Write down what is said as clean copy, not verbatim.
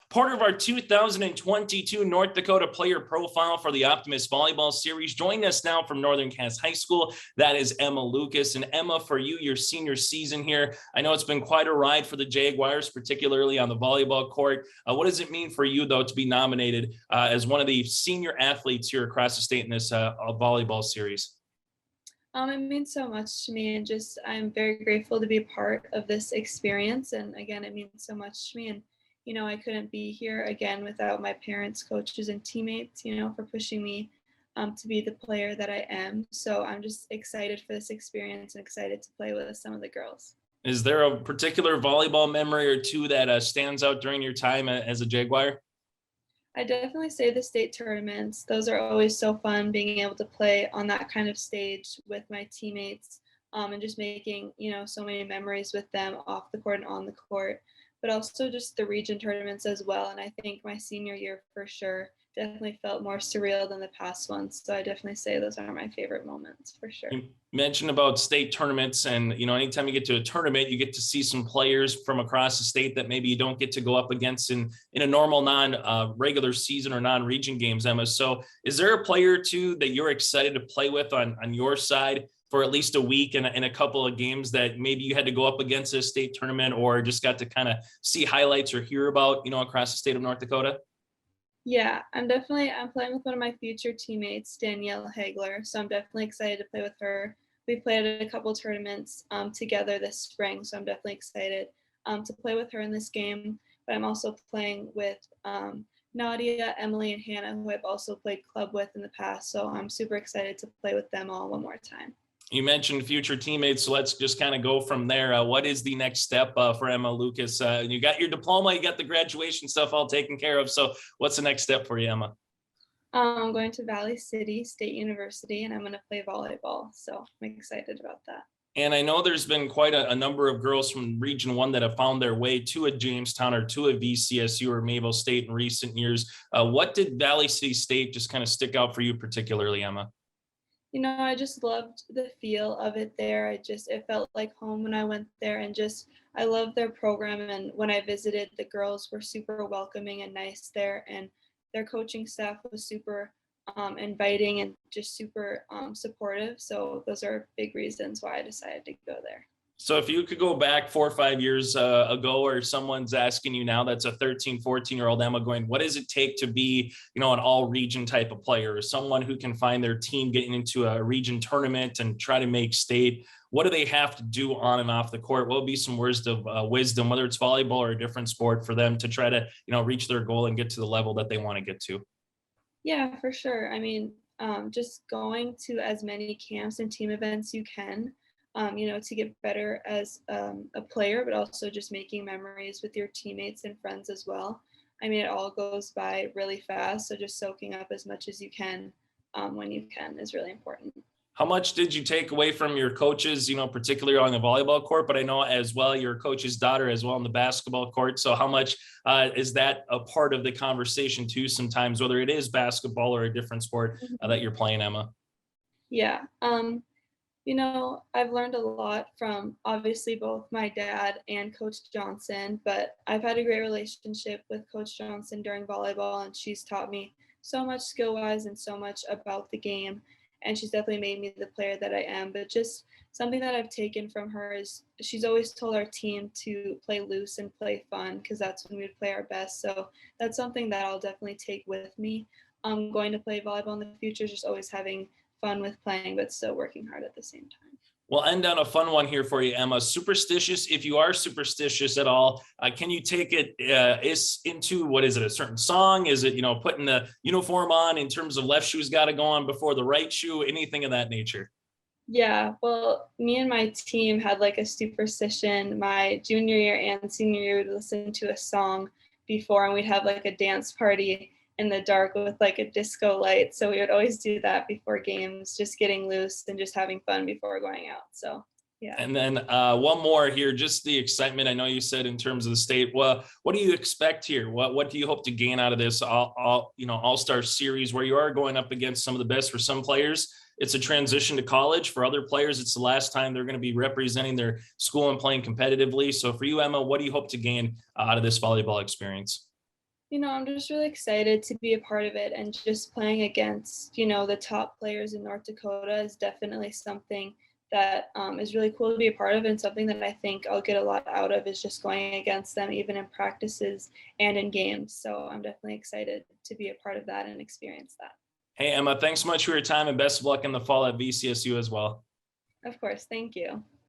Part of our 2022 North Dakota player profile for the Optimist Volleyball series. Joining us now from Northern Cass High School, that is Emma Lucas. And Emma, for you, your senior season here, I know it's been quite a ride for the Jaguars, particularly on the volleyball court. What does it mean for you, though, to be nominated as one of the senior athletes here across the state in this volleyball series? It means so much to me, and just I'm very grateful to be a part of this experience. And again, it means so much to me. And I couldn't be here again without my parents, coaches, and teammates. For pushing me to be the player that I am. So I'm just excited for this experience and excited to play with some of the girls. Is there a particular volleyball memory or two that stands out during your time as a Jaguar? I definitely say the state tournaments. Those are always so fun, being able to play on that kind of stage with my teammates, and just making, so many memories with them off the court and on the court, but also just the region tournaments as well. And I think my senior year for sure definitely felt more surreal than the past ones. So I definitely say those are my favorite moments for sure. You mentioned about state tournaments, and anytime you get to a tournament, you get to see some players from across the state that maybe you don't get to go up against in a normal regular season or non-region games, Emma. So is there a player or two that you're excited to play with on your side for at least a week and a couple of games that maybe you had to go up against a state tournament or just got to kind of see highlights or hear about, across the state of North Dakota? Yeah, I'm playing with one of my future teammates, Danielle Hagler. So I'm definitely excited to play with her. We played at a couple tournaments together this spring. So I'm definitely excited to play with her in this game. But I'm also playing with Nadia, Emily, and Hannah, who I've also played club with in the past. So I'm super excited to play with them all one more time. You mentioned future teammates, so let's just kind of go from there. What is the next step for Emma Lucas? You got your diploma, you got the graduation stuff all taken care of. So what's the next step for you, Emma? I'm going to Valley City State University, and I'm going to play volleyball. So I'm excited about that. And I know there's been quite a number of girls from Region 1 that have found their way to a Jamestown or to a VCSU or Mayville State in recent years. What did Valley City State just kind of stick out for you particularly, Emma? I just loved the feel of it there. It felt like home when I went there, and I loved their program. And when I visited, the girls were super welcoming and nice there, and their coaching staff was super inviting and just super supportive. So those are big reasons why I decided to go there. So if you could go back 4 or 5 years ago, or someone's asking you now that's a 13, 14-year-old Emma going, what does it take to be, an all-region type of player, or someone who can find their team getting into a region tournament and try to make state? What do they have to do on and off the court? What would be some words of wisdom, whether it's volleyball or a different sport, for them to try to, reach their goal and get to the level that they want to get to? Yeah, for sure. I mean, just going to as many camps and team events you can, to get better as a player, but also just making memories with your teammates and friends as well. I mean, it all goes by really fast. So just soaking up as much as you can when you can is really important. How much did you take away from your coaches, particularly on the volleyball court, but I know as well your coach's daughter as well on the basketball court. So how much is that a part of the conversation too sometimes, whether it is basketball or a different sport that you're playing, Emma? Yeah. I've learned a lot from obviously both my dad and Coach Johnson, but I've had a great relationship with Coach Johnson during volleyball, and she's taught me so much skill-wise and so much about the game, and she's definitely made me the player that I am. But just something that I've taken from her is she's always told our team to play loose and play fun, because that's when we would play our best. So that's something that I'll definitely take with me. Going to play volleyball in the future, just always having fun with playing, but still working hard at the same time. We'll end on a fun one here for you, Emma. Superstitious, if you are superstitious at all, can you take it into, what is it, a certain song? Is it, putting the uniform on in terms of left shoe's got to go on before the right shoe, anything of that nature? Yeah, well, me and my team had like a superstition. My junior year and senior year, we'd listen to a song before, and we'd have like a dance party in the dark with like a disco light. So we would always do that before games, just getting loose and just having fun before going out. So yeah. And then one more here, just the excitement. I know you said in terms of the state, well, what do you expect here? What do you hope to gain out of this all-star series, where you are going up against some of the best? For some players, it's a transition to college. For other players, it's the last time they're going to be representing their school and playing competitively. So for you, Emma, what do you hope to gain out of this volleyball experience? I'm just really excited to be a part of it, and just playing against, the top players in North Dakota is definitely something that is really cool to be a part of, and something that I think I'll get a lot out of is just going against them, even in practices and in games. So I'm definitely excited to be a part of that and experience that. Hey, Emma, thanks so much for your time and best of luck in the fall at VCSU as well. Of course. Thank you.